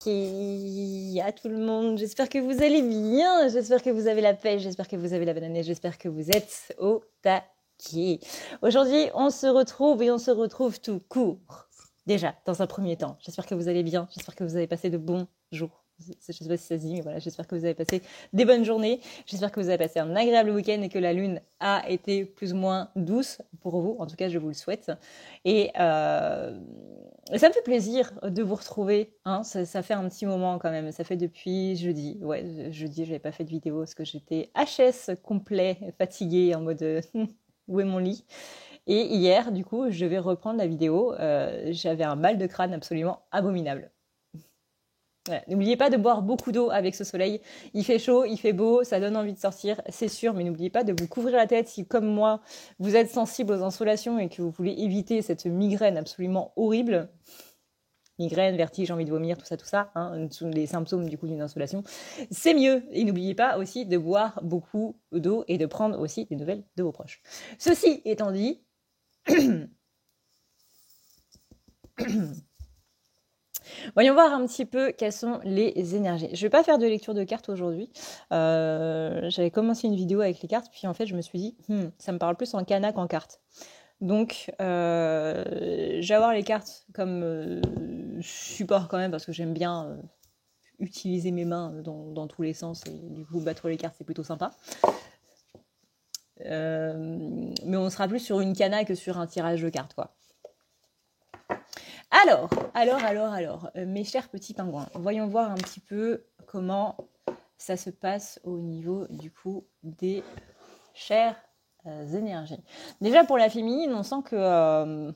à tout le monde, j'espère que vous allez bien, j'espère que vous avez la pêche, j'espère que vous avez la bonne année, j'espère que vous êtes au taquet. Aujourd'hui, on se retrouve tout court. Déjà, dans un premier temps, j'espère que vous allez bien, j'espère que vous avez passé de bons jours. Je ne sais pas si ça se dit, mais voilà, j'espère que vous avez passé des bonnes journées. J'espère que vous avez passé un agréable week-end et que la lune a été plus ou moins douce pour vous. En tout cas, je vous le souhaite. Et ça me fait plaisir de vous retrouver. Hein. Ça fait un petit moment quand même. Ça fait depuis jeudi. Ouais, jeudi, j'avais pas fait de vidéo parce que j'étais HS complet, fatiguée, en mode où est mon lit. Et hier, du coup, je vais reprendre la vidéo. J'avais un mal de crâne absolument abominable. Voilà. N'oubliez pas de boire beaucoup d'eau avec ce soleil. Il fait chaud, il fait beau, ça donne envie de sortir, c'est sûr, mais n'oubliez pas de vous couvrir la tête si, comme moi, vous êtes sensible aux insolations et que vous voulez éviter cette migraine absolument horrible. Migraine, vertige, envie de vomir, tout ça, hein, les symptômes du coup d'une insolation, c'est mieux. Et n'oubliez pas aussi de boire beaucoup d'eau et de prendre aussi des nouvelles de vos proches. Ceci étant dit, voyons voir un petit peu quelles sont les énergies. Je ne vais pas faire de lecture de cartes aujourd'hui. J'avais commencé une vidéo avec les cartes, puis en fait je me suis dit, ça me parle plus en kana qu'en cartes. Donc je vais avoir les cartes comme support quand même, parce que j'aime bien utiliser mes mains dans tous les sens, et du coup battre les cartes c'est plutôt sympa. Mais on sera plus sur une kana que sur un tirage de cartes, quoi. Alors, mes chers petits pingouins, voyons voir un petit peu comment ça se passe au niveau du coup des chères énergies. Déjà pour la féminine, on sent que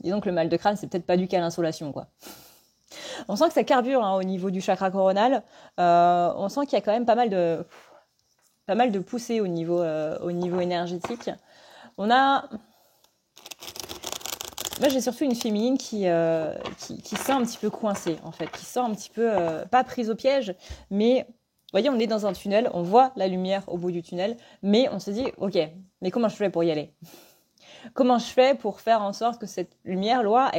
disons que le mal de crâne, c'est peut-être pas dû qu'à l'insolation, quoi. On sent que ça carbure hein, au niveau du chakra coronal. On sent qu'il y a quand même pas mal de poussées au niveau énergétique. On a... Moi, j'ai surtout une féminine qui sent un petit peu coincée, en fait, qui sent un petit peu, pas prise au piège, mais, vous voyez, on est dans un tunnel, on voit la lumière au bout du tunnel, mais on se dit, ok, mais comment je fais pour y aller ? Comment je fais pour faire en sorte que cette lumière-là,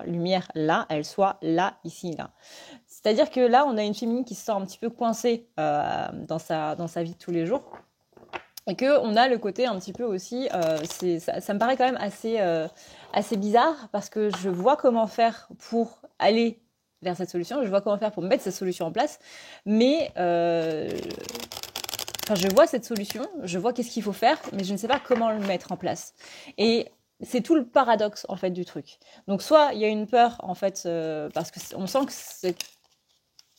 lumière-là, elle soit là, ici, là. C'est-à-dire que là, on a une féminine qui se sent un petit peu coincée dans sa vie de tous les jours. Et qu'on a le côté un petit peu aussi, ça me paraît quand même assez bizarre, parce que je vois comment faire pour aller vers cette solution, je vois comment faire pour mettre cette solution en place, mais je vois cette solution, je vois qu'est-ce qu'il faut faire, mais je ne sais pas comment le mettre en place. Et c'est tout le paradoxe en fait du truc. Donc soit il y a une peur en fait, parce qu'on sent que cette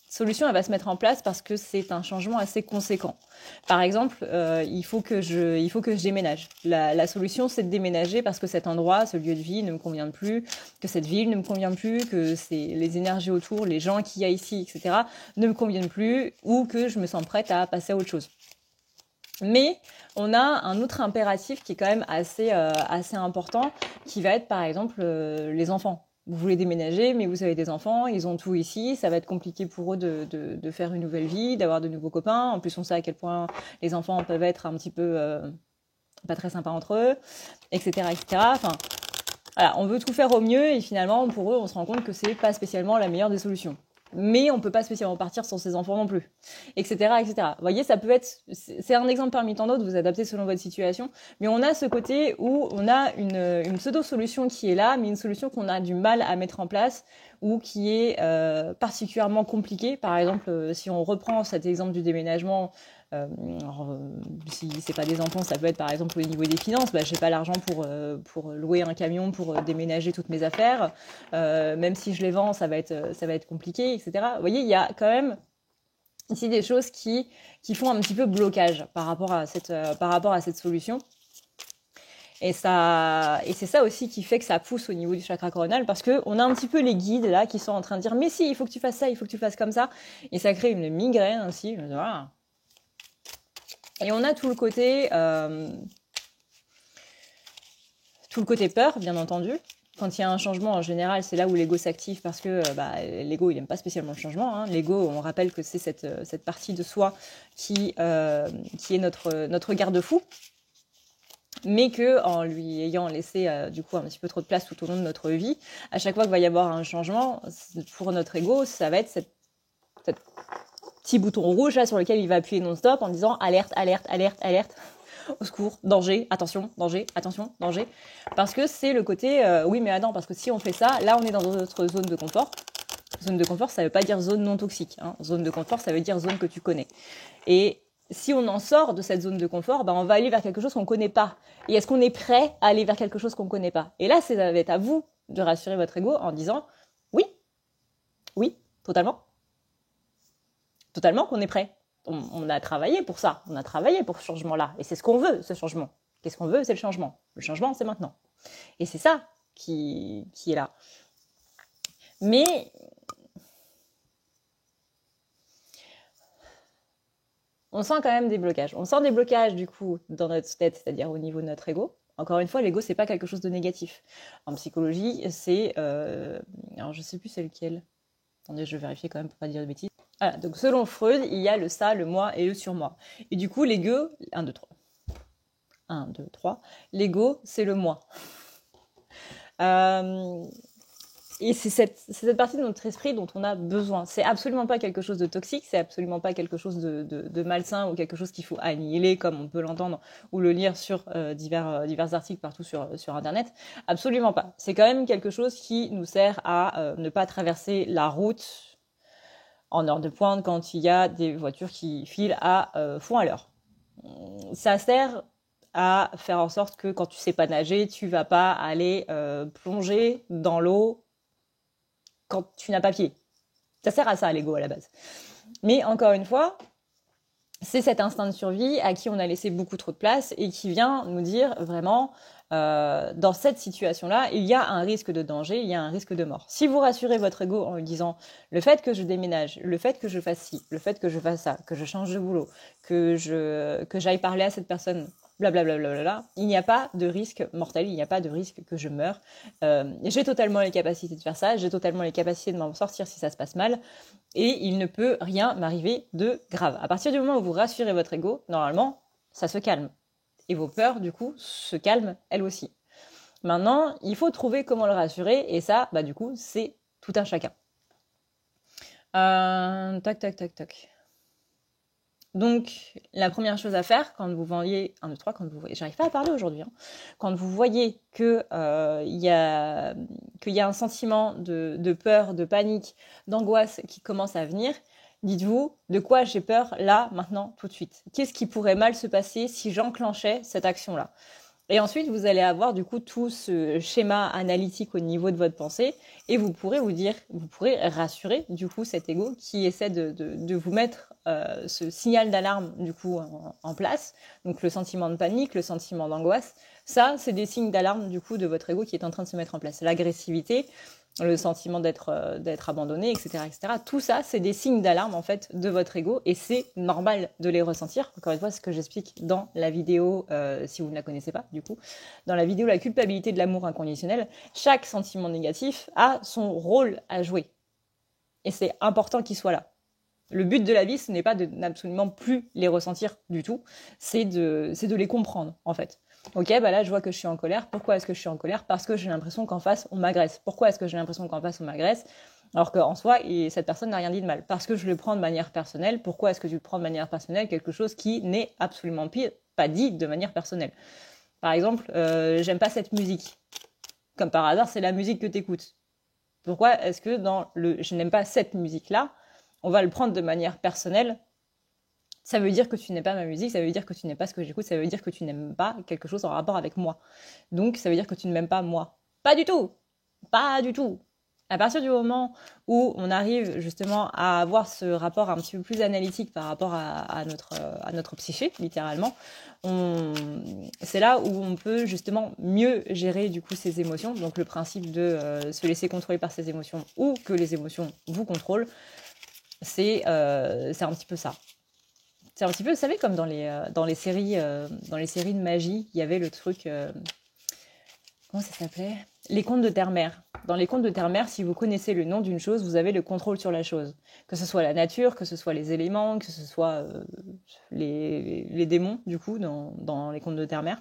solution elle va se mettre en place parce que c'est un changement assez conséquent. Par exemple, il faut que je déménage. La solution c'est de déménager parce que cet endroit, ce lieu de vie ne me convient plus, que cette ville ne me convient plus, que les énergies autour, les gens qu'il y a ici, etc. ne me conviennent plus, ou que je me sens prête à passer à autre chose. Mais on a un autre impératif qui est quand même assez important, qui va être par exemple les enfants. Vous voulez déménager, mais vous avez des enfants, ils ont tout ici, ça va être compliqué pour eux de faire une nouvelle vie, d'avoir de nouveaux copains. En plus, on sait à quel point les enfants peuvent être un petit peu pas très sympas entre eux, etc., etc. Enfin, voilà, on veut tout faire au mieux et finalement, pour eux, on se rend compte que c'est pas spécialement la meilleure des solutions. Mais on peut pas spécialement partir sans ses enfants non plus, etc., etc. Vous voyez, ça peut être, c'est un exemple parmi tant d'autres, vous adaptez selon votre situation, mais on a ce côté où on a une pseudo-solution qui est là, mais une solution qu'on a du mal à mettre en place, ou qui est particulièrement compliquée. Par exemple, si on reprend cet exemple du déménagement, si c'est pas des enfants, ça peut être par exemple au niveau des finances, j'ai pas l'argent pour louer un camion, pour déménager toutes mes affaires, même si je les vends, ça va être compliqué, etc. Vous voyez, il y a quand même ici des choses qui font un petit peu blocage par rapport à cette solution. Et c'est ça aussi qui fait que ça pousse au niveau du chakra coronal, parce que on a un petit peu les guides là qui sont en train de dire mais si, il faut que tu fasses ça, il faut que tu fasses comme ça, et ça crée une migraine aussi. Voilà. Et on a tout le côté peur, bien entendu. Quand il y a un changement, en général, c'est là où l'ego s'active, parce que l'ego, il n'aime pas spécialement le changement. Hein. L'ego, on rappelle que c'est cette partie de soi qui est notre garde-fou. mais que en lui ayant laissé du coup un petit peu trop de place tout au long de notre vie, à chaque fois qu'il va y avoir un changement, pour notre ego, ça va être cette petit bouton rouge là sur lequel il va appuyer non-stop en disant alerte, alerte, alerte, alerte, au secours, danger, attention, danger. Parce que c'est le côté, oui mais attends, parce que si on fait ça, là on est dans notre zone de confort. Zone de confort, ça veut pas dire zone non toxique. Hein. Zone de confort, ça veut dire zone que tu connais. Et si on en sort de cette zone de confort, ben on va aller vers quelque chose qu'on connaît pas. Et est-ce qu'on est prêt à aller vers quelque chose qu'on connaît pas? Et là, ça va être à vous de rassurer votre ego en disant oui, oui, totalement. Totalement qu'on est prêt. On a travaillé pour ça. On a travaillé pour ce changement-là. Et c'est ce qu'on veut, ce changement. Qu'est-ce qu'on veut? C'est le changement. Le changement, c'est maintenant. Et c'est ça qui est là. Mais on sent quand même des blocages. On sent des blocages, du coup, dans notre tête, c'est-à-dire au niveau de notre ego. Encore une fois, l'ego, c'est pas quelque chose de négatif. En psychologie, c'est... alors, je sais plus c'est lequel. Attendez, je vais vérifier quand même pour pas dire de bêtises. Voilà, donc selon Freud, il y a le ça, le moi et le surmoi. Et du coup, l'ego... 1, 2, 3. 1, 2, 3. L'ego, c'est le moi. Et c'est cette partie de notre esprit dont on a besoin. C'est absolument pas quelque chose de toxique, c'est absolument pas quelque chose de malsain ou quelque chose qu'il faut annihiler comme on peut l'entendre ou le lire sur divers articles partout sur Internet. Absolument pas. C'est quand même quelque chose qui nous sert à ne pas traverser la route en heure de pointe quand il y a des voitures qui filent à fond à l'heure. Ça sert à faire en sorte que quand tu sais pas nager, tu vas pas aller plonger dans l'eau quand tu n'as pas pied. Ça sert à ça, l'ego, à la base. Mais encore une fois, c'est cet instinct de survie à qui on a laissé beaucoup trop de place et qui vient nous dire vraiment, dans cette situation-là, il y a un risque de danger, il y a un risque de mort. Si vous rassurez votre ego en lui disant le fait que je déménage, le fait que je fasse ci, le fait que je fasse ça, que je change de boulot, que j'aille parler à cette personne, blablabla, il n'y a pas de risque mortel, il n'y a pas de risque que je meure. J'ai totalement les capacités de faire ça, j'ai totalement les capacités de m'en sortir si ça se passe mal, et il ne peut rien m'arriver de grave. À partir du moment où vous rassurez votre ego, normalement, ça se calme. Et vos peurs, du coup, se calment elles aussi. Maintenant, il faut trouver comment le rassurer, et ça, bah du coup, c'est tout un chacun. Tac. Donc, la première chose à faire quand vous voyez... 1, 2, 3, quand vous voyez... J'arrive pas à parler aujourd'hui. Hein. Quand vous voyez qu'il y a un sentiment de peur, de panique, d'angoisse qui commence à venir, dites-vous, de quoi j'ai peur là, maintenant, tout de suite? Qu'est-ce qui pourrait mal se passer si j'enclenchais cette action-là? Et ensuite, vous allez avoir du coup tout ce schéma analytique au niveau de votre pensée et vous pourrez vous pourrez rassurer du coup cet ego qui essaie de vous mettre ce signal d'alarme du coup en place. Donc le sentiment de panique, le sentiment d'angoisse, ça c'est des signes d'alarme du coup de votre ego qui est en train de se mettre en place. L'agressivité, le sentiment d'être abandonné, etc., etc. Tout ça, c'est des signes d'alarme en fait de votre ego et c'est normal de les ressentir. Encore une fois, ce que j'explique dans la vidéo, si vous ne la connaissez pas, du coup, dans la vidéo La culpabilité de l'amour inconditionnel, chaque sentiment négatif a son rôle à jouer et c'est important qu'il soit là. Le but de la vie, ce n'est pas de n'absolument plus les ressentir du tout, c'est de les comprendre en fait. Ok, bah là je vois que je suis en colère. Pourquoi est-ce que je suis en colère? Parce que j'ai l'impression qu'en face on m'agresse. Pourquoi est-ce que j'ai l'impression qu'en face on m'agresse? Alors qu'en soi, cette personne n'a rien dit de mal. Parce que je le prends de manière personnelle. Pourquoi est-ce que tu le prends de manière personnelle quelque chose qui n'est absolument pas dit de manière personnelle? Par exemple, j'aime pas cette musique. Comme par hasard, c'est la musique que t'écoutes. Pourquoi est-ce que dans le je n'aime pas cette musique-là, on va le prendre de manière personnelle? Ça veut dire que tu n'aimes pas ma musique, ça veut dire que tu n'aimes pas ce que j'écoute, ça veut dire que tu n'aimes pas quelque chose en rapport avec moi. Donc ça veut dire que tu ne m'aimes pas moi. Pas du tout. Pas du tout. À partir du moment où on arrive justement à avoir ce rapport un petit peu plus analytique par rapport à notre psyché, littéralement, c'est là où on peut justement mieux gérer du coup ses émotions. Donc le principe de se laisser contrôler par ses émotions ou que les émotions vous contrôlent, c'est un petit peu ça. C'est un petit peu, vous savez, comme dans les séries de magie, il y avait le truc, comment ça s'appelait? Les contes de Terre-Mère. Dans les contes de Terre-Mère, si vous connaissez le nom d'une chose, vous avez le contrôle sur la chose. Que ce soit la nature, que ce soit les éléments, que ce soit les démons, du coup, dans les contes de Terre-Mère.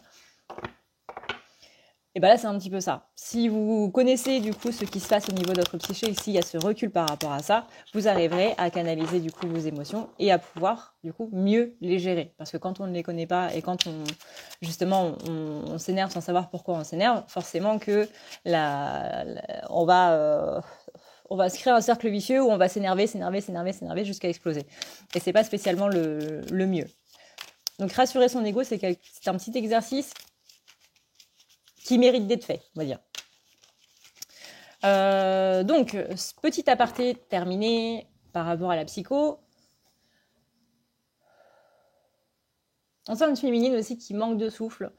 Et ben là, c'est un petit peu ça. Si vous connaissez du coup ce qui se passe au niveau de votre psyché, et s'il y a ce recul par rapport à ça, vous arriverez à canaliser du coup vos émotions et à pouvoir du coup mieux les gérer. Parce que quand on ne les connaît pas et quand on s'énerve sans savoir pourquoi on s'énerve, forcément que on va se créer un cercle vicieux où on va s'énerver jusqu'à exploser. Et c'est pas spécialement le mieux. Donc rassurer son ego, c'est un petit exercice qui mérite d'être fait, on va dire. Donc, petit aparté terminé par rapport à la psycho. On sent une féminine aussi qui manque de souffle.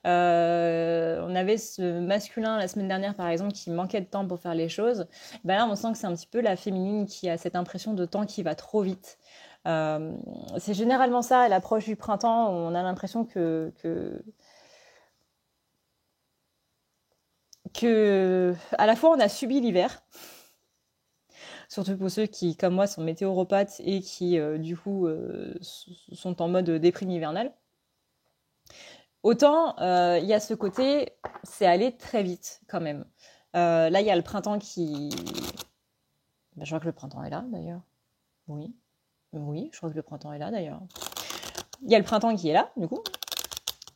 On avait ce masculin la semaine dernière, par exemple, qui manquait de temps pour faire les choses. Ben là, on sent que c'est un petit peu la féminine qui a cette impression de temps qui va à c'est généralement ça, à l'approche du printemps, on a l'impression que à la fois on a subi l'hiver, surtout pour ceux qui, comme moi, sont météoropathes et qui, du coup, sont en mode déprime hivernale. Autant, il y a ce côté, c'est allé très vite quand même. Là, il y a le printemps qui... Ben, je crois que le printemps est là, d'ailleurs. Oui. Oui, je crois que le printemps est là, d'ailleurs. Il y a le printemps qui est là, du coup.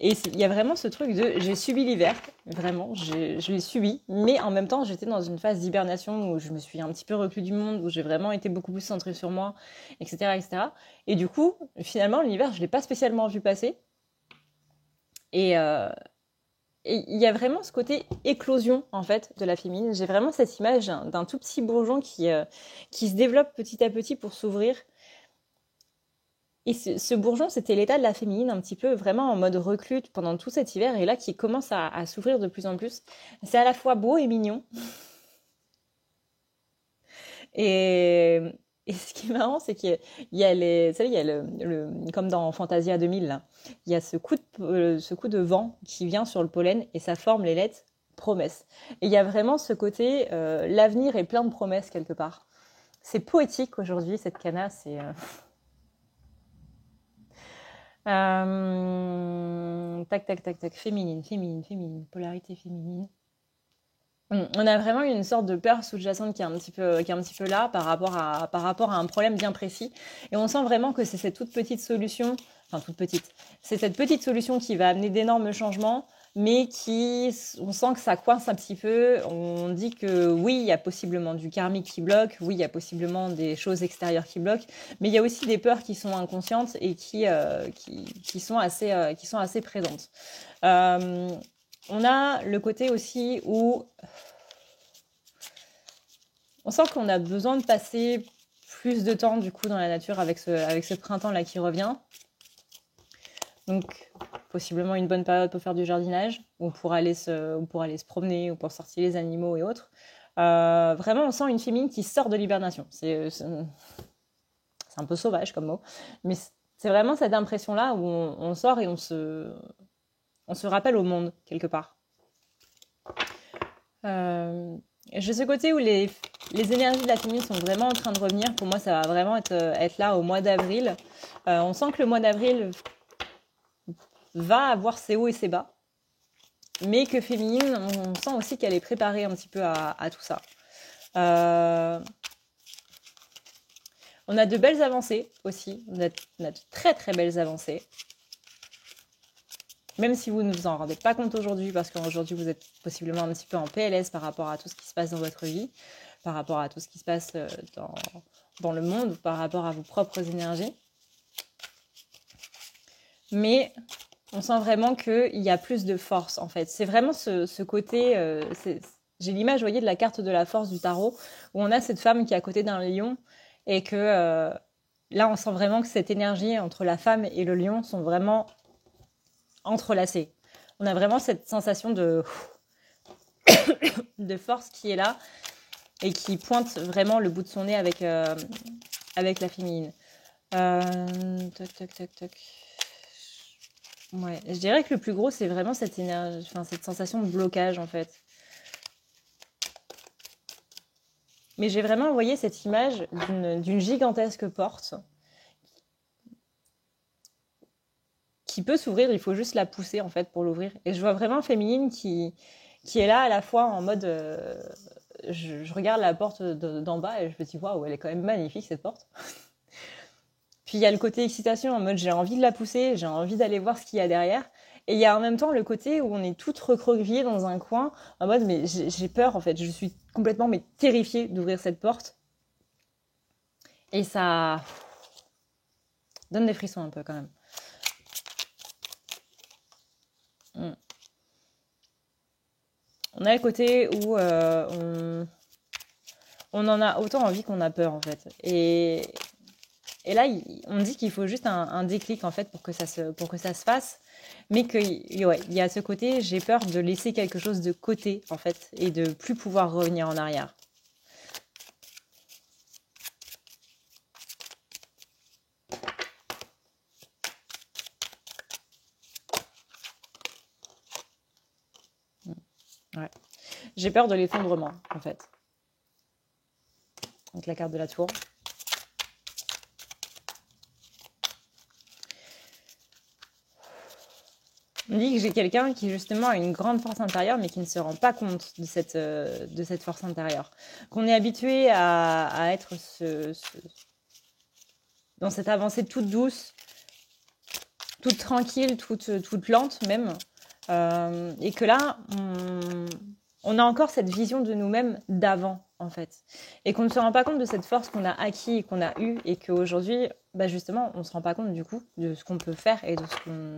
Et il y a vraiment ce truc de j'ai subi l'hiver, vraiment, je l'ai subi, mais en même temps j'étais dans une phase d'hibernation où je me suis un petit peu reclus du monde, où j'ai vraiment été beaucoup plus centrée sur moi, etc. etc. Et du coup, finalement, l'hiver, je ne l'ai pas spécialement vu passer. Et il y a vraiment ce côté éclosion, en fait, de la féminine. J'ai vraiment cette image d'un tout petit bourgeon qui se développe petit à petit pour s'ouvrir. Et ce bourgeon, c'était l'état de la féminine, un petit peu vraiment en mode reclus pendant tout cet hiver, et là qui commence à s'ouvrir de plus en plus. C'est à la fois beau et mignon. Et, et ce qui est marrant, c'est qu'il y a vous savez, il y a comme dans Fantasia 2000, là, il y a ce coup de vent qui vient sur le pollen et ça forme les lettres promesses. Et il y a vraiment ce côté, l'avenir est plein de promesses quelque part. C'est poétique aujourd'hui, cette cana, c'est... tac, tac, tac, tac. Féminine. Polarité féminine. On a vraiment une sorte de peur sous-jacente qui est un petit peu là par rapport à un problème bien précis. Et on sent vraiment que c'est cette toute petite solution, enfin toute petite, c'est cette petite solution qui va amener d'énormes changements, mais on sent que ça coince un petit peu. On dit que oui, il y a possiblement du karmique qui bloque, oui, il y a possiblement des choses extérieures qui bloquent, mais il y a aussi des peurs qui sont inconscientes et qui sont assez présentes. On a le côté aussi où on sent qu'on a besoin de passer plus de temps du coup dans la nature avec ce printemps là qui revient. Donc possiblement une bonne période pour faire du jardinage, ou pour aller se promener, ou pour sortir les animaux et autres. Vraiment, on sent une féminine qui sort de l'hibernation. C'est un peu sauvage comme mot, mais c'est vraiment cette impression-là où on sort et on se rappelle au monde, quelque part. J'ai ce côté où les énergies de la féminine sont vraiment en train de revenir. Pour moi, ça va vraiment être là au mois d'avril. On sent que le mois d'avril va avoir ses hauts et ses bas, mais que féminine, on sent aussi qu'elle est préparée un petit peu à tout ça. On a de belles avancées aussi. On a de très très belles avancées. Même si vous ne vous en rendez pas compte aujourd'hui, parce qu'aujourd'hui vous êtes possiblement un petit peu en PLS par rapport à tout ce qui se passe dans votre vie, par rapport à tout ce qui se passe dans le monde, par rapport à vos propres énergies. Mais on sent vraiment qu'il y a plus de force en fait. C'est vraiment ce côté... j'ai l'image, vous voyez, de la carte de la force du tarot, où on a cette femme qui est à côté d'un lion, et que là on sent vraiment que cette énergie entre la femme et le lion sont vraiment entrelacés. On a vraiment cette sensation de force qui est là et qui pointe vraiment le bout de son nez avec la féminine. Toc, toc, toc, toc. Ouais, je dirais que le plus gros, c'est vraiment cette énergie, enfin cette sensation de blocage en fait. Mais j'ai vraiment envoyé cette image d'une gigantesque porte qui peut s'ouvrir, il faut juste la pousser en fait pour l'ouvrir. Et je vois vraiment féminine qui qui est là à la fois en mode... je regarde la porte d'en bas et je me dis, waouh, elle est quand même magnifique cette porte. Puis il y a le côté excitation en mode j'ai envie de la pousser, j'ai envie d'aller voir ce qu'il y a derrière. Et il y a en même temps le côté où on est toutes recroquevillées dans un coin en mode mais j'ai peur en fait, je suis complètement mais terrifiée d'ouvrir cette porte. Et ça donne des frissons un peu quand même. On a le côté où on en a autant envie qu'on a peur en fait. Et là, on dit qu'il faut juste un déclic en fait pour que ça se fasse, mais qu'il y a ce côté, j'ai peur de laisser quelque chose de côté en fait et de plus pouvoir revenir en arrière. Ouais. J'ai peur de l'effondrement en fait. Donc la carte de la tour. On dit que j'ai quelqu'un qui justement a une grande force intérieure mais qui ne se rend pas compte de cette force intérieure. Qu'on est habitué à être dans cette avancée toute douce, toute tranquille, toute lente même. Et que là, on a encore cette vision de nous-mêmes d'avant en fait. Et qu'on ne se rend pas compte de cette force qu'on a acquis et qu'on a eue et qu'aujourd'hui, bah justement, on ne se rend pas compte du coup de ce qu'on peut faire et de ce qu'on...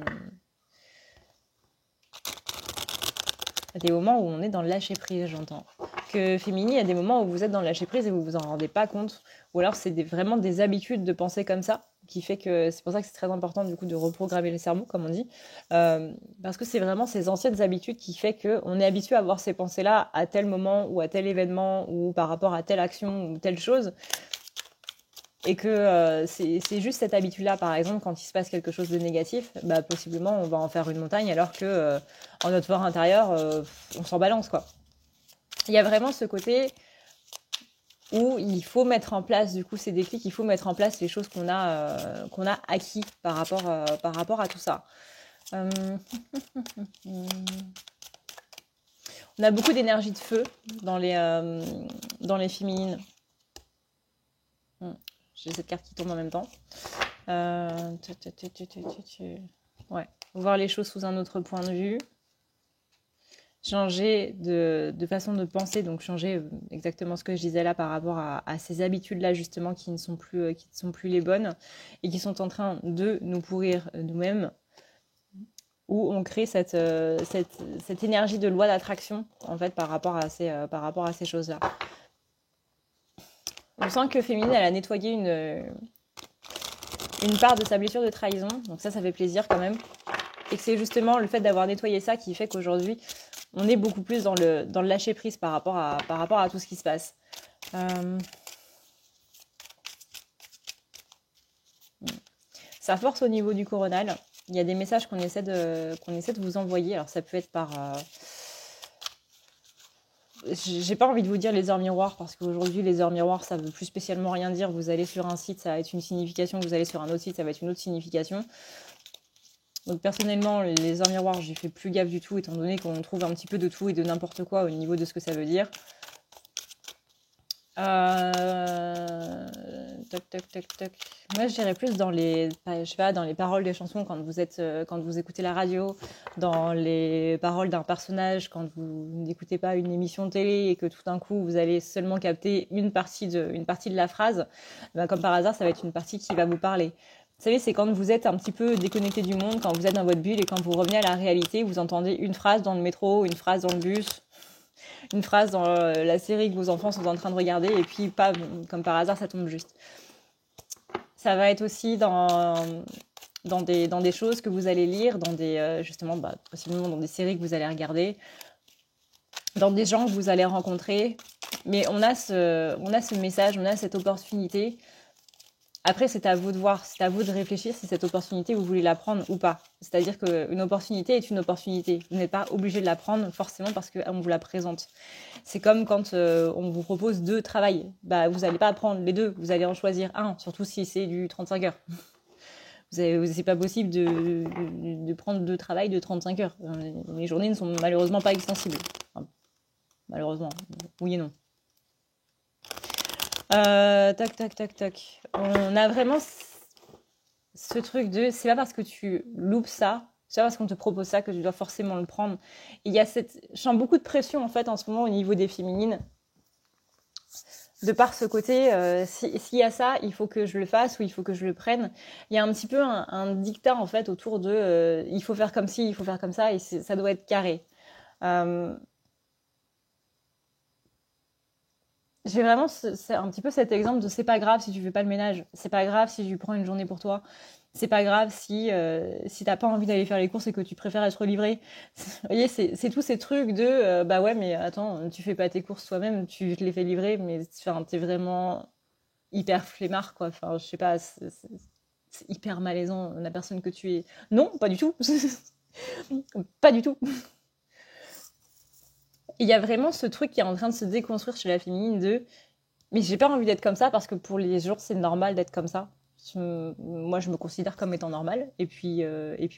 Il y a des moments où on est dans le lâcher-prise, j'entends. Que Féminie, il y a des moments où vous êtes dans le lâcher-prise et vous vous en rendez pas compte. Ou alors, c'est vraiment des habitudes de penser comme ça, qui fait que c'est pour ça que c'est très important, du coup, de reprogrammer le cerveau, comme on dit. Parce que c'est vraiment ces anciennes habitudes qui fait qu'on est habitué à avoir ces pensées-là à tel moment ou à tel événement ou par rapport à telle action ou telle chose. Et que c'est juste cette habitude-là, par exemple, quand il se passe quelque chose de négatif, bah, possiblement on va en faire une montagne, alors que en notre fort intérieur, on s'en balance, quoi. Il y a vraiment ce côté où il faut mettre en place, du coup, ces déclics, il faut mettre en place les choses qu'on a acquis par rapport à tout ça. On a beaucoup d'énergie de feu dans les féminines. J'ai cette carte qui tombe en même temps. Ouais. Voir les choses sous un autre point de vue. Changer de façon de penser, donc changer exactement ce que je disais là par rapport à ces habitudes-là justement qui ne sont plus les bonnes et qui sont en train de nous pourrir nous-mêmes, où on crée cette énergie de loi d'attraction en fait par rapport à ces choses-là. On sent que Féminine, elle a nettoyé une part de sa blessure de trahison. Donc ça fait plaisir quand même. Et que c'est justement le fait d'avoir nettoyé ça qui fait qu'aujourd'hui, on est beaucoup plus dans le lâcher-prise par rapport à tout ce qui se passe. Ça force au niveau du coronal. Il y a des messages qu'on essaie de vous envoyer. Alors ça peut être par... J'ai pas envie de vous dire les heures miroirs parce qu'aujourd'hui les heures miroirs ça veut plus spécialement rien dire. Vous allez sur un site, ça va être une signification, vous allez sur un autre site, ça va être une autre signification. Donc personnellement les heures miroirs j'ai fait plus gaffe du tout étant donné qu'on trouve un petit peu de tout et de n'importe quoi au niveau de ce que ça veut dire. Toc. Moi je dirais plus dans les paroles des chansons quand vous écoutez la radio, dans les paroles d'un personnage quand vous n'écoutez pas une émission de télé et que tout d'un coup vous allez seulement capter une partie de la phrase, ben, comme par hasard ça va être une partie qui va vous parler. Vous savez, c'est quand vous êtes un petit peu déconnecté du monde, quand vous êtes dans votre bulle et quand vous revenez à la réalité, vous entendez une phrase dans le métro, une phrase dans le bus, une phrase dans la série que vos enfants sont en train de regarder et puis pas comme par hasard ça tombe juste. Ça va être aussi dans des choses que vous allez lire, dans des justement possiblement dans des séries que vous allez regarder, dans des gens que vous allez rencontrer. Mais on a ce message, on a cette opportunité. Après, c'est à vous de voir, c'est à vous de réfléchir si cette opportunité, vous voulez la prendre ou pas. C'est-à-dire qu'une opportunité est une opportunité. Vous n'êtes pas obligé de la prendre forcément parce qu'on vous la présente. C'est comme quand on vous propose 2 travails. Vous n'allez pas prendre les 2, vous allez en choisir un, surtout si c'est du 35 heures. C'est pas possible de prendre 2 travails de 35 heures. Les journées ne sont malheureusement pas extensibles. Enfin, malheureusement, oui et non. Tac, tac, tac, tac. On a vraiment ce truc de... C'est pas parce que tu loupes ça, c'est pas parce qu'on te propose ça que tu dois forcément le prendre. Il y a je sens beaucoup de pression en fait en ce moment au niveau des féminines. De par ce côté, s'il y a ça, il faut que je le fasse ou il faut que je le prenne. Il y a un petit peu un dictat en fait autour de il faut faire comme ci, il faut faire comme ça et ça doit être carré. J'ai vraiment c'est un petit peu cet exemple de c'est pas grave si tu fais pas le ménage, c'est pas grave si tu prends une journée pour toi, c'est pas grave si t'as pas envie d'aller faire les courses et que tu préfères être livré. Vous voyez, c'est tous ces trucs de bah ouais mais attends, tu fais pas tes courses toi-même, tu te les fais livrer, mais enfin, t'es vraiment hyper flemmard quoi. Enfin je sais pas, c'est hyper malaisant la personne que tu es. Non, pas du tout, pas du tout. Il y a vraiment ce truc qui est en train de se déconstruire chez la féminine de mais j'ai pas envie d'être comme ça parce que pour les gens c'est normal d'être comme ça. Moi je me considère comme étant normale et puis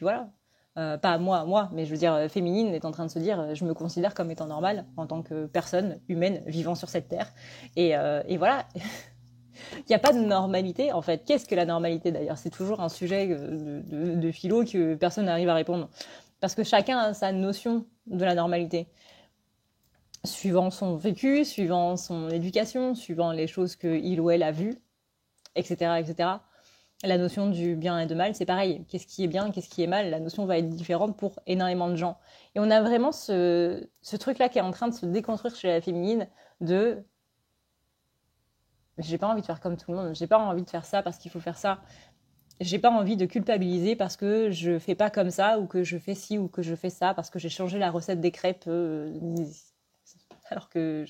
voilà. Pas moi, mais je veux dire féminine est en train de se dire je me considère comme étant normale en tant que personne humaine vivant sur cette terre et voilà. Il n'y a pas de normalité en fait. Qu'est-ce que la normalité d'ailleurs? C'est toujours un sujet de philo que personne n'arrive à répondre parce que chacun a sa notion de la normalité. Suivant son vécu, suivant son éducation, suivant les choses qu'il ou elle a vues, etc., etc. La notion du bien et de mal, c'est pareil. Qu'est-ce qui est bien, qu'est-ce qui est mal? La notion va être différente pour énormément de gens. Et on a vraiment ce truc-là qui est en train de se déconstruire chez la féminine de j'ai pas envie de faire comme tout le monde, j'ai pas envie de faire ça parce qu'il faut faire ça. J'ai pas envie de culpabiliser parce que je fais pas comme ça ou que je fais ci ou que je fais ça parce que j'ai changé la recette des crêpes alors que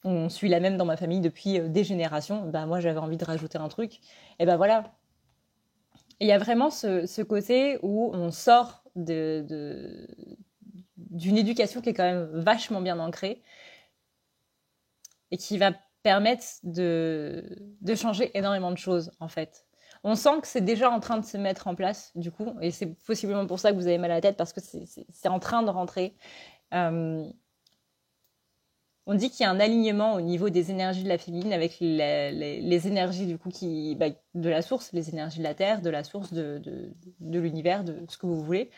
on suit la même dans ma famille depuis des générations. Bah moi j'avais envie de rajouter un truc. Et ben voilà. Il y a vraiment ce côté où on sort d'une éducation qui est quand même vachement bien ancrée et qui va permettre de changer énormément de choses en fait. On sent que c'est déjà en train de se mettre en place du coup et c'est possiblement pour ça que vous avez mal à la tête parce que c'est en train de rentrer. On dit qu'il y a un alignement au niveau des énergies de la féminine avec les énergies du coup de la source, les énergies de la terre, de la source, de l'univers, de ce que vous voulez.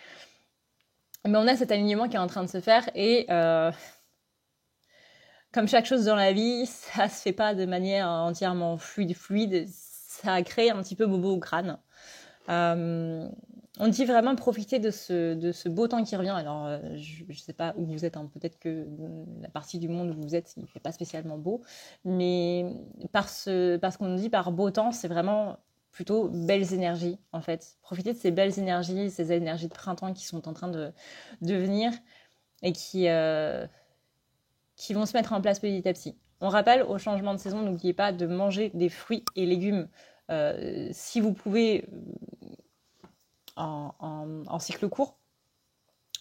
Mais on a cet alignement qui est en train de se faire et comme chaque chose dans la vie, ça se fait pas de manière entièrement fluide. Ça crée un petit peu bobo au crâne. On dit vraiment profiter de ce beau temps qui revient. Alors, je ne sais pas où vous êtes, hein. Peut-être que la partie du monde où vous êtes, il ne fait pas spécialement beau. Mais parce qu'on dit par beau temps, c'est vraiment plutôt belles énergies, en fait. Profiter de ces belles énergies, ces énergies de printemps qui sont en train de venir et qui vont se mettre en place petit à petit. On rappelle au changement de saison, n'oubliez pas de manger des fruits et légumes si vous pouvez en cycle court.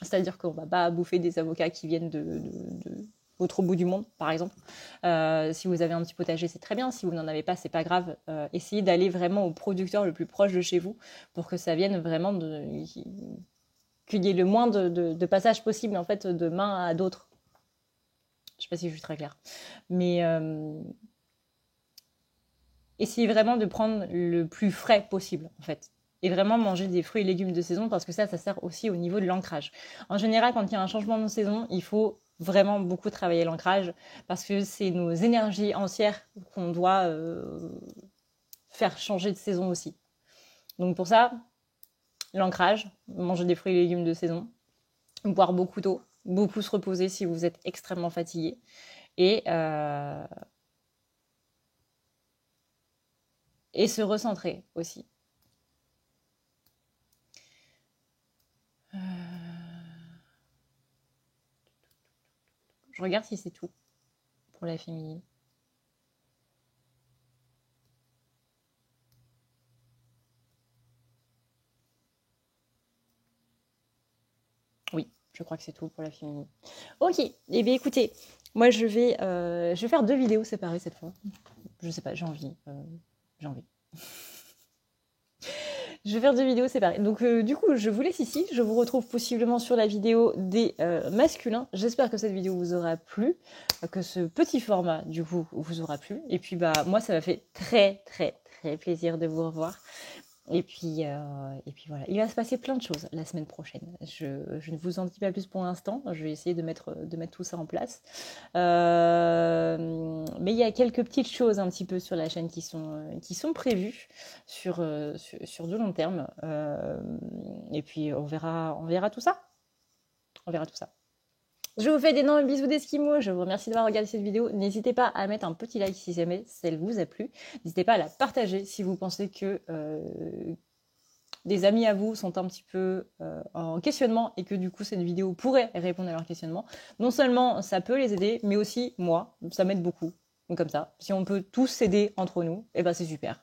C'est-à-dire qu'on ne va pas bouffer des avocats qui viennent de l'autre bout du monde, par exemple. Si vous avez un petit potager, c'est très bien. Si vous n'en avez pas, c'est pas grave. Essayez d'aller vraiment au producteur le plus proche de chez vous pour que ça vienne vraiment qu'il y ait le moins de passage possible en fait de main à d'autres. Je ne sais pas si je suis très claire. Mais essayez vraiment de prendre le plus frais possible, en fait. Et vraiment manger des fruits et légumes de saison parce que ça sert aussi au niveau de l'ancrage. En général, quand il y a un changement de saison, il faut vraiment beaucoup travailler l'ancrage parce que c'est nos énergies entières qu'on doit faire changer de saison aussi. Donc pour ça, l'ancrage, manger des fruits et légumes de saison, boire beaucoup d'eau, beaucoup se reposer si vous êtes extrêmement fatigué et se recentrer aussi. Je regarde si c'est tout pour la féminine. Oui, je crois que c'est tout pour la féminine. Ok, eh bien écoutez, moi je vais faire 2 vidéos séparées cette fois. Je sais pas, j'ai envie. Je vais faire 2 vidéos séparées. Donc du coup, je vous laisse ici. Je vous retrouve possiblement sur la vidéo des masculins. J'espère que cette vidéo vous aura plu, que ce petit format du coup vous aura plu. Et puis bah moi, ça m'a fait très très très plaisir de vous revoir. Et puis voilà, il va se passer plein de choses la semaine prochaine. Je ne vous en dis pas plus pour l'instant. Je vais essayer de mettre tout ça en place. Mais il y a quelques petites choses un petit peu sur la chaîne qui sont prévues sur de long terme. Et puis on verra tout ça. On verra tout ça. Je vous fais d'énormes bisous d'Esquimaux. Je vous remercie d'avoir regardé cette vidéo. N'hésitez pas à mettre un petit like si jamais celle vous a plu. N'hésitez pas à la partager si vous pensez que des amis à vous sont un petit peu en questionnement et que du coup cette vidéo pourrait répondre à leur questionnement. Non seulement ça peut les aider, mais aussi moi, ça m'aide beaucoup. Donc comme ça, si on peut tous s'aider entre nous, eh ben c'est super.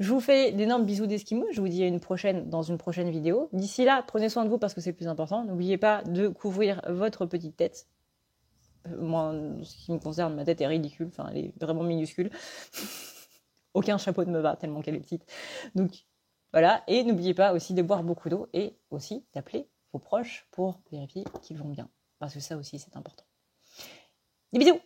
Je vous fais d'énormes bisous d'Esquimaux. Je vous dis à dans une prochaine vidéo. D'ici là, prenez soin de vous parce que c'est le plus important. N'oubliez pas de couvrir votre petite tête. Moi, en ce qui me concerne, ma tête est ridicule. Enfin, elle est vraiment minuscule. Aucun chapeau ne me va tellement qu'elle est petite. Donc voilà. Et n'oubliez pas aussi de boire beaucoup d'eau et aussi d'appeler vos proches pour vérifier qu'ils vont bien. Parce que ça aussi, c'est important. Des bisous!